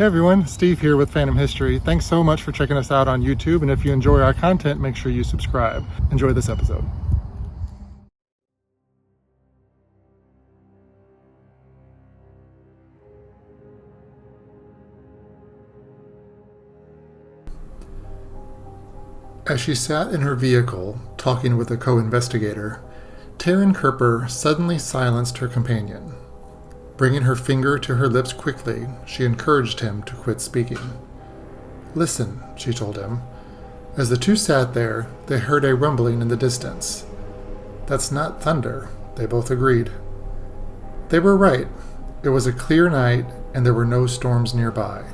Hey everyone, Steve here with Phantom History. Thanks so much for checking us out on YouTube, and if you enjoy our content, make sure you subscribe. Enjoy this episode. As she sat in her vehicle, talking with a co-investigator, Taryn Kerper suddenly silenced her companion. Bringing her finger to her lips quickly, she encouraged him to quit speaking. "Listen," she told him. As the two sat there, they heard a rumbling in the distance. "That's not thunder," they both agreed. They were right. It was a clear night, and there were no storms nearby.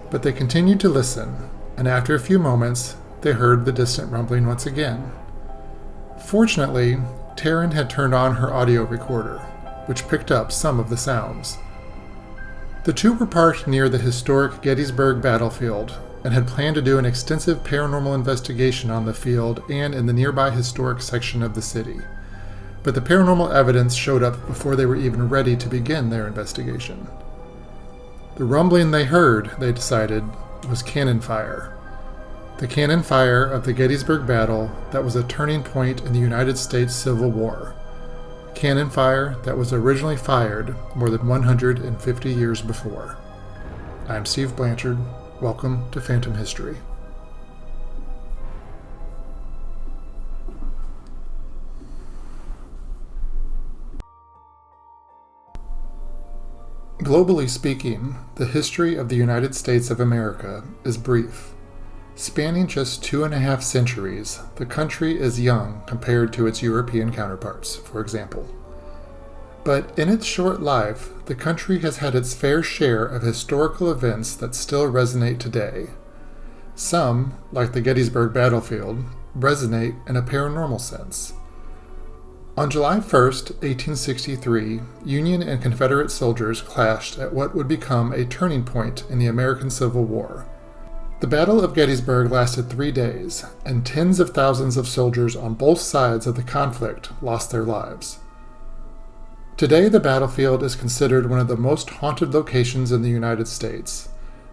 But they continued to listen, and after a few moments, they heard the distant rumbling once again. Fortunately, Taryn had turned on her audio recorder, which picked up some of the sounds. The two were parked near the historic Gettysburg Battlefield and had planned to do an extensive paranormal investigation on the field and in the nearby historic section of the city. But the paranormal evidence showed up before they were even ready to begin their investigation. The rumbling they heard, they decided, was cannon fire. The cannon fire of the Gettysburg Battle that was a turning point in the United States Civil War. Cannon fire that was originally fired more than 150 years before. I'm Steve Blanchard. Welcome to Phantom History. Globally speaking, the history of the United States of America is brief. Spanning just 2.5 centuries, the country is young compared to its European counterparts, for example. But in its short life, the country has had its fair share of historical events that still resonate today. Some, like the Gettysburg Battlefield, resonate in a paranormal sense. On July 1st, 1863, Union and Confederate soldiers clashed at what would become a turning point in the American Civil War. The Battle of Gettysburg lasted 3 days, and tens of thousands of soldiers on both sides of the conflict lost their lives. Today, the battlefield is considered one of the most haunted locations in the United States.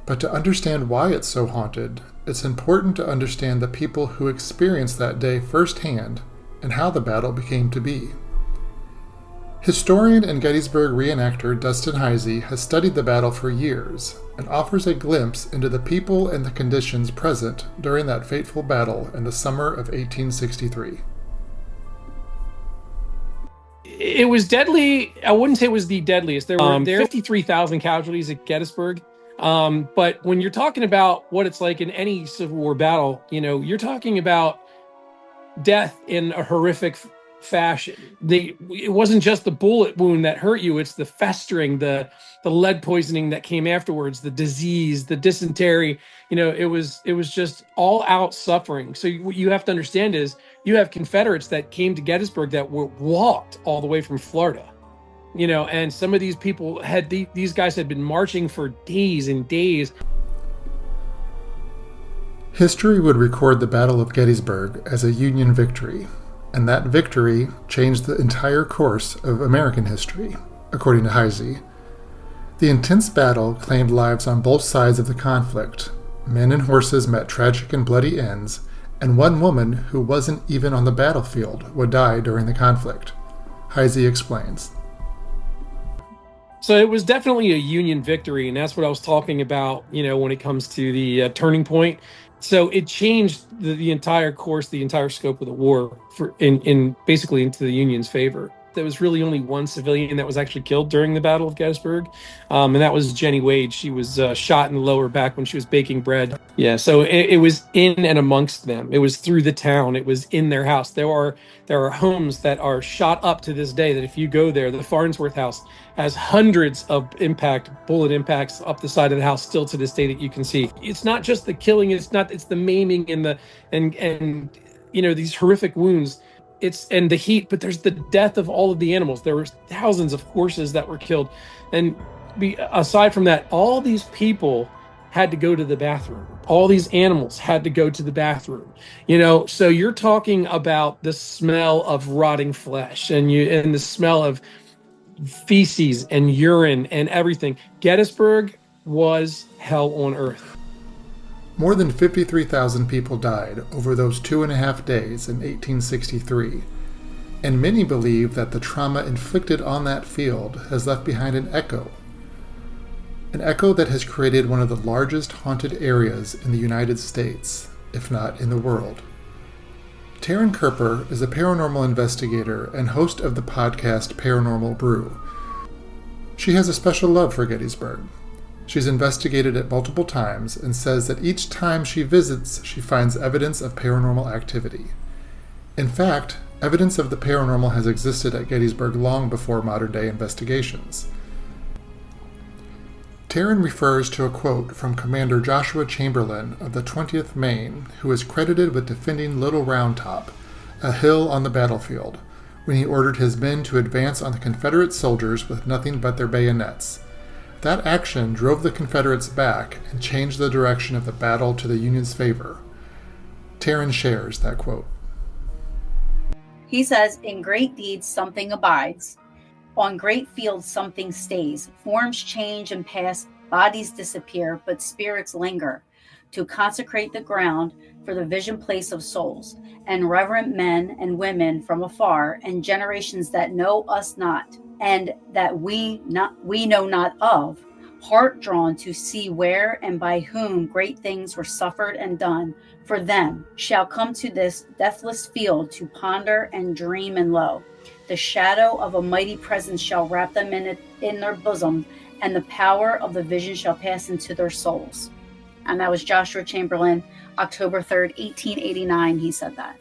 But to understand why it's so haunted, it's important to understand the people who experienced that day firsthand and how the battle became to be. Historian and Gettysburg reenactor Dustin Heisey has studied the battle for years and offers a glimpse into the people and the conditions present during that fateful battle in the summer of 1863. It was deadly. I wouldn't say it was the deadliest. There were 53,000 casualties at Gettysburg. But when you're talking about what it's like in any Civil War battle, you're talking about death in a horrific fashion. It wasn't just the bullet wound that hurt you, it's the festering, the lead poisoning that came afterwards, the disease, the dysentery. It was just all out suffering. So what you have to understand is you have Confederates that came to Gettysburg that were walked all the way from Florida. And some of these people these guys had been marching for days and days. History would record the Battle of Gettysburg as a Union victory, and that victory changed the entire course of American history, according to Heisey. The intense battle claimed lives on both sides of the conflict. Men and horses met tragic and bloody ends, and one woman who wasn't even on the battlefield would die during the conflict. Heisey explains. So it was definitely a Union victory, and that's what I was talking about, when it comes to the turning point. So it changed the entire course, the entire scope of the war in basically into the Union's favor. There was really only one civilian that was actually killed during the Battle of Gettysburg, and that was Jenny Wade. She was shot in the lower back when she was baking bread. Yeah, so it was in and amongst them. It was through the town. It was in their house. There are homes that are shot up to this day that if you go there, the Farnsworth house has hundreds of bullet impacts up the side of the house still to this day that you can see. It's not just the killing, it's the maiming and these horrific wounds. And the heat, but there's the death of all of the animals. There were thousands of horses that were killed. And aside from that, all these people had to go to the bathroom. All these animals had to go to the bathroom. So you're talking about the smell of rotting flesh and the smell of feces and urine and everything. Gettysburg was hell on earth. More than 53,000 people died over those 2.5 days in 1863, and many believe that the trauma inflicted on that field has left behind an echo that has created one of the largest haunted areas in the United States, if not in the world. Taryn Kerper is a paranormal investigator and host of the podcast Paranormal Brew. She has a special love for Gettysburg. She's investigated it multiple times and says that each time she visits, she finds evidence of paranormal activity. In fact, evidence of the paranormal has existed at Gettysburg long before modern-day investigations. Taryn refers to a quote from Commander Joshua Chamberlain of the 20th Maine, who is credited with defending Little Round Top, a hill on the battlefield, when he ordered his men to advance on the Confederate soldiers with nothing but their bayonets. That action drove the Confederates back and changed the direction of the battle to the Union's favor. Taryn shares that quote. He says, "In great deeds something abides. On great fields something stays. Forms change and pass, bodies disappear, but spirits linger to consecrate the ground for the vision place of souls, and reverent men and women from afar, and generations that know us not, and that we know not of, heart drawn to see where and by whom great things were suffered and done for them, shall come to this deathless field to ponder and dream, and lo, the shadow of a mighty presence shall wrap them in their bosom, and the power of the vision shall pass into their souls." And that was Joshua Chamberlain, October 3rd, 1889. He said that.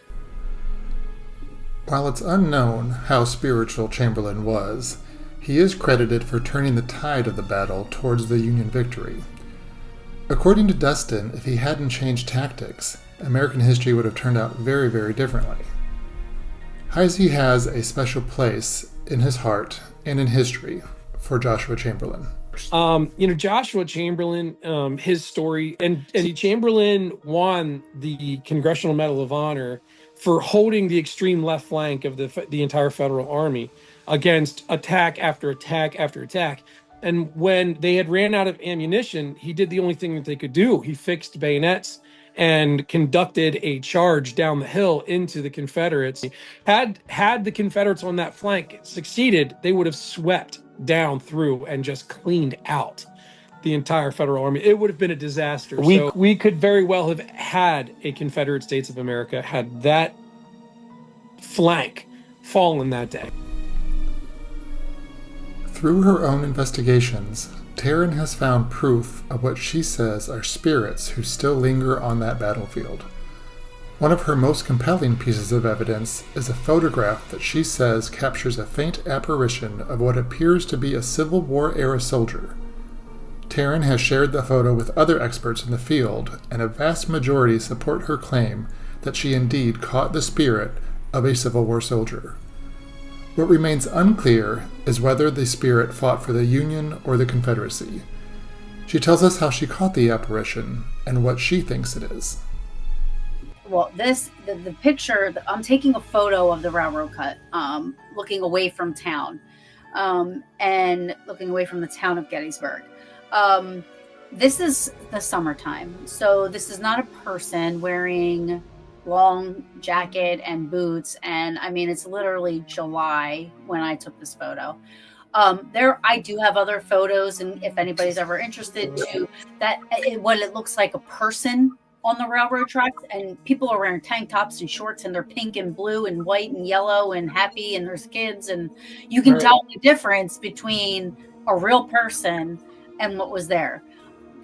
While it's unknown how spiritual Chamberlain was, he is credited for turning the tide of the battle towards the Union victory. According to Dustin, if he hadn't changed tactics, American history would have turned out very, very differently. Heisey has a special place in his heart and in history for Joshua Chamberlain. Joshua Chamberlain, his story, and Chamberlain won the Congressional Medal of Honor for holding the extreme left flank of the entire Federal Army against attack after attack after attack. And when they had ran out of ammunition, he did the only thing that they could do. He fixed bayonets and conducted a charge down the hill into the Confederates. Had the Confederates on that flank succeeded, they would have swept down through and just cleaned out the entire Federal Army. It would have been a disaster. We could very well have had a Confederate States of America had that flank fallen that day. Through her own investigations, Taryn has found proof of what she says are spirits who still linger on that battlefield. One of her most compelling pieces of evidence is a photograph that she says captures a faint apparition of what appears to be a Civil War-era soldier. Taryn has shared the photo with other experts in the field, and a vast majority support her claim that she indeed caught the spirit of a Civil War soldier. What remains unclear is whether the spirit fought for the Union or the Confederacy. She tells us how she caught the apparition and what she thinks it is. Well, the picture, I'm taking a photo of the railroad cut, looking away from town, and looking away from the town of Gettysburg. This is the summertime, so this is not a person wearing long jacket and boots, and I mean it's literally July when I took this photo. I do have other photos, and if anybody's ever interested, to what it looks like a person on the railroad tracks, and people are wearing tank tops and shorts, and they're pink and blue and white and yellow and happy, and there's kids, and you can tell the difference between a real person and what was there.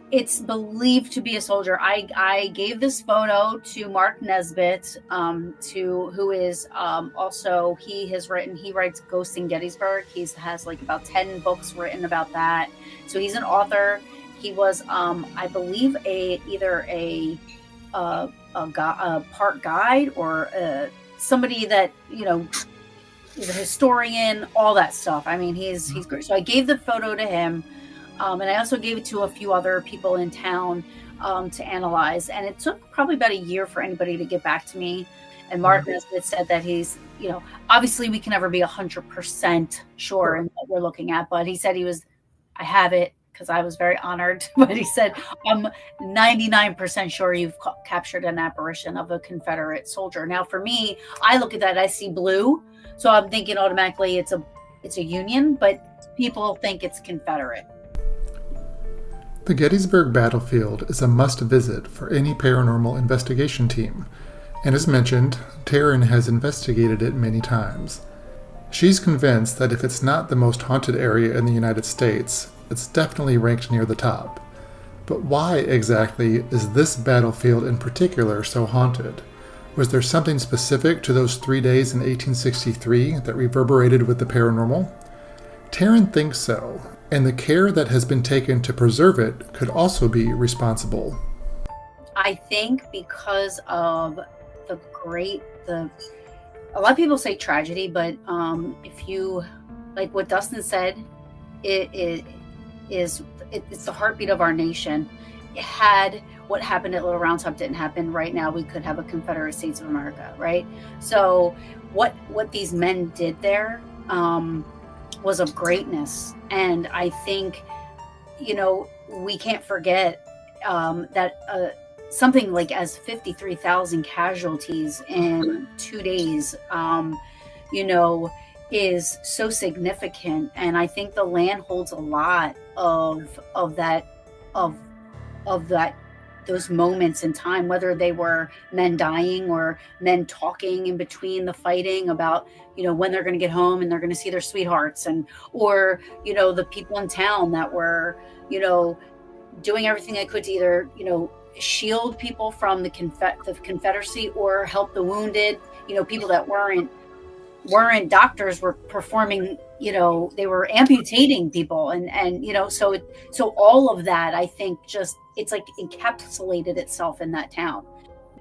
It's believed to be a soldier. I gave this photo to Mark Nesbitt, who is also, he writes Ghosts in Gettysburg. He has like about 10 books written about that. So he's an author. He was, I believe, either a part guide or somebody that, is a historian, all that stuff. I mean, he's great. So I gave the photo to him. And I also gave it to a few other people in town to analyze. And it took probably about a year for anybody to get back to me. And Mark Nesbitt said that he's, obviously we can never be 100% sure in what we're looking at. But he said I have it. because I was very honored. But he said, I'm 99% sure you've captured an apparition of a Confederate soldier. Now, for me, I look at that, I see blue, so I'm thinking automatically it's a Union, but people think it's Confederate. The Gettysburg Battlefield is a must-visit for any paranormal investigation team, and as mentioned, Taryn has investigated it many times. She's convinced that if it's not the most haunted area in the United States, it's definitely ranked near the top. But why exactly is this battlefield in particular so haunted? Was there something specific to those 3 days in 1863 that reverberated with the paranormal? Taryn thinks so, and the care that has been taken to preserve it could also be responsible. I think because of a lot of people say tragedy, but if you, like what Dustin said, it's the heartbeat of our nation. It had what happened at Little Round Top didn't happen. Right now, we could have a Confederate States of America, right? So what these men did there was of greatness, and I think we can't forget that. Something like as 53,000 casualties in 2 days, is so significant. And I think the land holds a lot of those moments in time, whether they were men dying or men talking in between the fighting about, when they're going to get home and they're going to see their sweethearts, or the people in town that were, doing everything they could to either, shield people from the Confederacy or help the wounded. People that weren't doctors were performing. They were amputating people, and so all of that, I think, just it's like encapsulated itself in that town.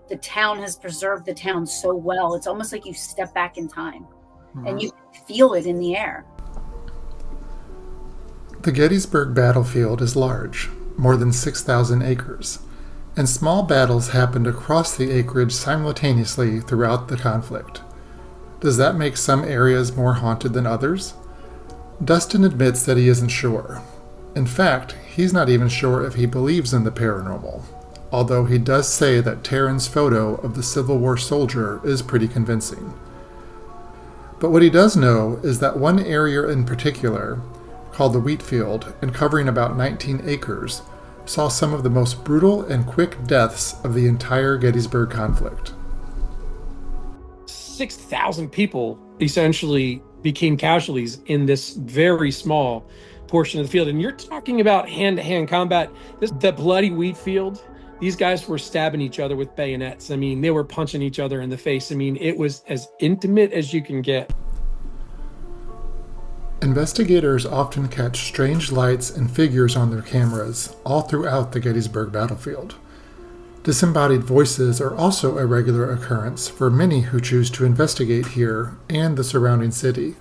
The town has preserved the town so well. It's almost like you step back in time, and you feel it in the air. The Gettysburg Battlefield is large, more than 6,000 acres. And small battles happened across the acreage simultaneously throughout the conflict. Does that make some areas more haunted than others? Dustin admits that he isn't sure. In fact, he's not even sure if he believes in the paranormal, although he does say that Taryn's photo of the Civil War soldier is pretty convincing. But what he does know is that one area in particular, called the Wheat Field and covering about 19 acres, saw some of the most brutal and quick deaths of the entire Gettysburg conflict. 6,000 people essentially became casualties in this very small portion of the field. And you're talking about hand-to-hand combat. The bloody wheat field, these guys were stabbing each other with bayonets. I mean, they were punching each other in the face. I mean, it was as intimate as you can get. Investigators often catch strange lights and figures on their cameras all throughout the Gettysburg Battlefield. Disembodied voices are also a regular occurrence for many who choose to investigate here and the surrounding city.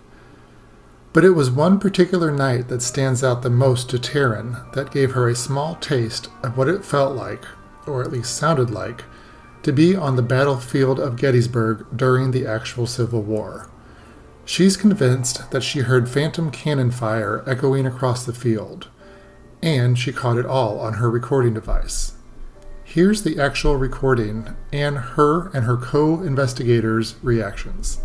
But it was one particular night that stands out the most to Taryn that gave her a small taste of what it felt like, or at least sounded like, to be on the battlefield of Gettysburg during the actual Civil War. She's convinced that she heard phantom cannon fire echoing across the field, and she caught it all on her recording device. Here's the actual recording and her co-investigators' reactions.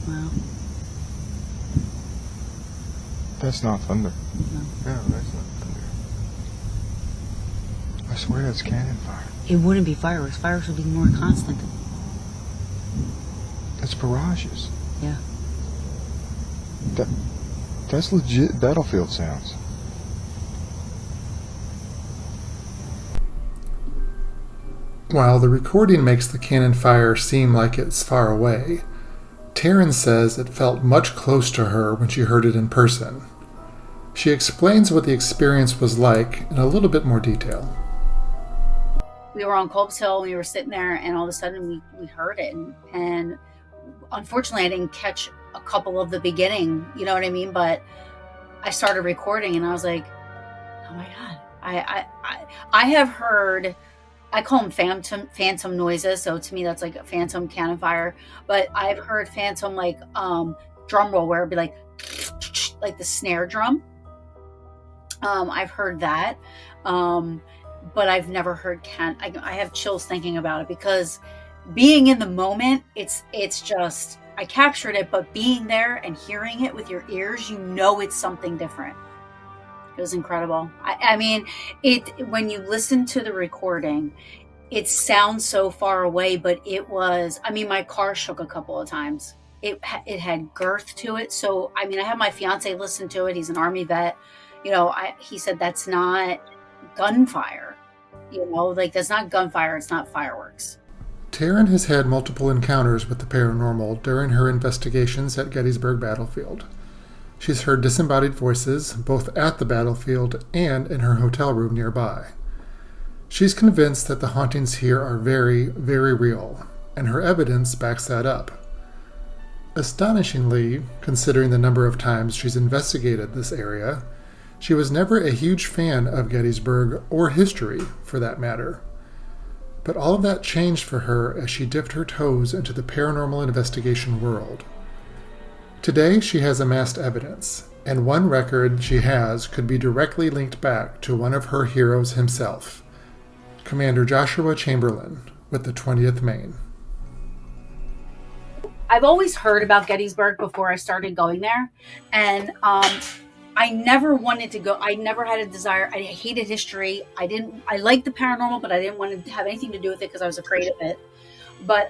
Wow. That's not thunder. No. No, that's not thunder. I swear that's cannon fire. It wouldn't be fireworks. Fireworks would be more constant. It's barrages. Yeah. That's legit battlefield sounds. While the recording makes the cannon fire seem like it's far away, Taryn says it felt much close to her when she heard it in person. She explains what the experience was like in a little bit more detail. We were on Colb's Hill, we were sitting there, and all of a sudden we heard it. And unfortunately, I didn't catch a couple of the beginning, you know what I mean? But I started recording, and I was like, my God. I have heard, I call them phantom noises. So to me, that's like a phantom cannon fire. But I've heard phantom like drum roll where it'd be like the snare drum. I've heard that. But I've never heard I have chills thinking about it, because being in the moment, it's just, I captured it, but being there and hearing it with your ears, you know it's something different. It was incredible. I mean, when you listen to the recording, it sounds so far away, but it was, I mean, my car shook a couple of times. It had girth to it. So, I mean, I had my fiance listen to it. He's an Army vet. You know, he said, that's not gunfire. You know, like, that's not gunfire. It's not fireworks. Taryn has had multiple encounters with the paranormal during her investigations at Gettysburg Battlefield. She's heard disembodied voices both at the battlefield and in her hotel room nearby. She's convinced that the hauntings here are very, very real, and her evidence backs that up. Astonishingly, considering the number of times she's investigated this area, she was never a huge fan of Gettysburg or history, for that matter. But all of that changed for her as she dipped her toes into the paranormal investigation world. Today, she has amassed evidence, and one record she has could be directly linked back to one of her heroes himself, Commander Joshua Chamberlain with the 20th Maine. I've always heard about Gettysburg before I started going there, and I never wanted to go. I never had a desire. I hated history. I liked the paranormal, but I didn't want to have anything to do with it because I was afraid of it. But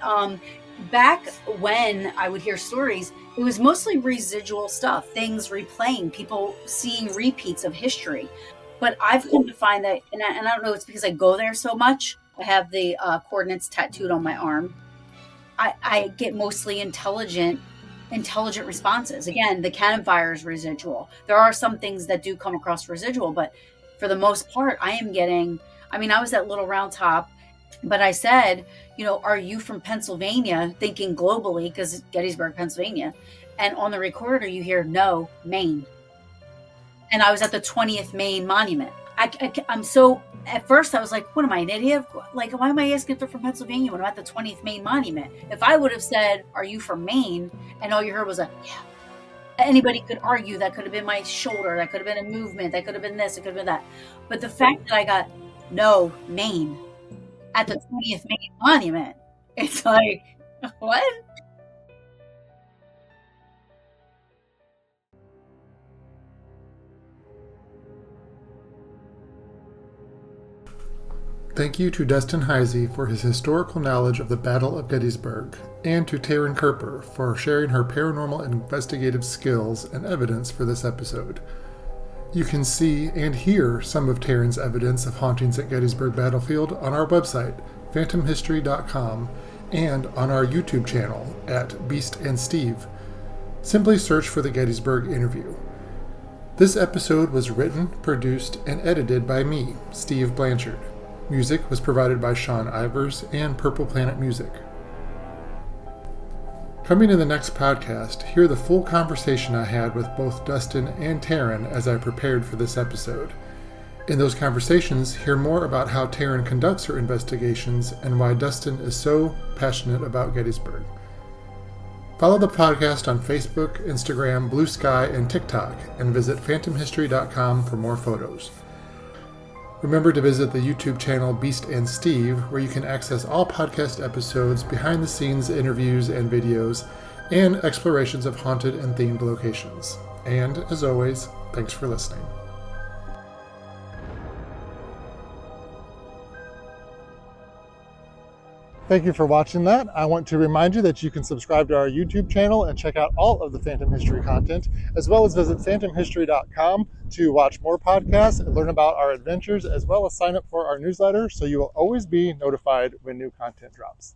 back when I would hear stories, it was mostly residual stuff, things replaying, people seeing repeats of history. But I've come to find that, and I don't know, it's because I go there so much. I have the coordinates tattooed on my arm. I get mostly intelligent responses. Again, the cannon fire is residual. There are some things that do come across residual, but for the most part, I am getting, I mean, I was at Little Round Top, but I said, you know, are you from Pennsylvania? Thinking globally, because Gettysburg, Pennsylvania. And on the recorder, you hear, no, Maine. And I was at the 20th Maine Monument. I'm so, at first I was like, what am I, an idiot? Like, why am I asking if they're from Pennsylvania when I'm at the 20th Maine Monument? If I would have said, are you from Maine? And all you heard was a, yeah. Anybody could argue that could have been my shoulder. That could have been a movement. That could have been this. It could have been that. But the fact that I got, no, Maine, at the 20th Maine Monument, it's like, what? Thank you to Dustin Heisey for his historical knowledge of the Battle of Gettysburg, and to Taryn Kerper for sharing her paranormal investigative skills and evidence for this episode. You can see and hear some of Taryn's evidence of hauntings at Gettysburg Battlefield on our website, phantomhistory.com, and on our YouTube channel at Beast and Steve. Simply search for the Gettysburg interview. This episode was written, produced, and edited by me, Steve Blanchard. Music was provided by Sean Ivers and Purple Planet Music. Coming in the next podcast, hear the full conversation I had with both Dustin and Taryn as I prepared for this episode. In those conversations, hear more about how Taryn conducts her investigations and why Dustin is so passionate about Gettysburg. Follow the podcast on Facebook, Instagram, Blue Sky, and TikTok, and visit phantomhistory.com for more photos. Remember to visit the YouTube channel Beast and Steve, where you can access all podcast episodes, behind-the-scenes interviews and videos, and explorations of haunted and themed locations. And, as always, thanks for listening. Thank you for watching that. I want to remind you that you can subscribe to our YouTube channel and check out all of the Phantom History content, as well as visit phantomhistory.com to watch more podcasts and learn about our adventures, as well as sign up for our newsletter so you will always be notified when new content drops.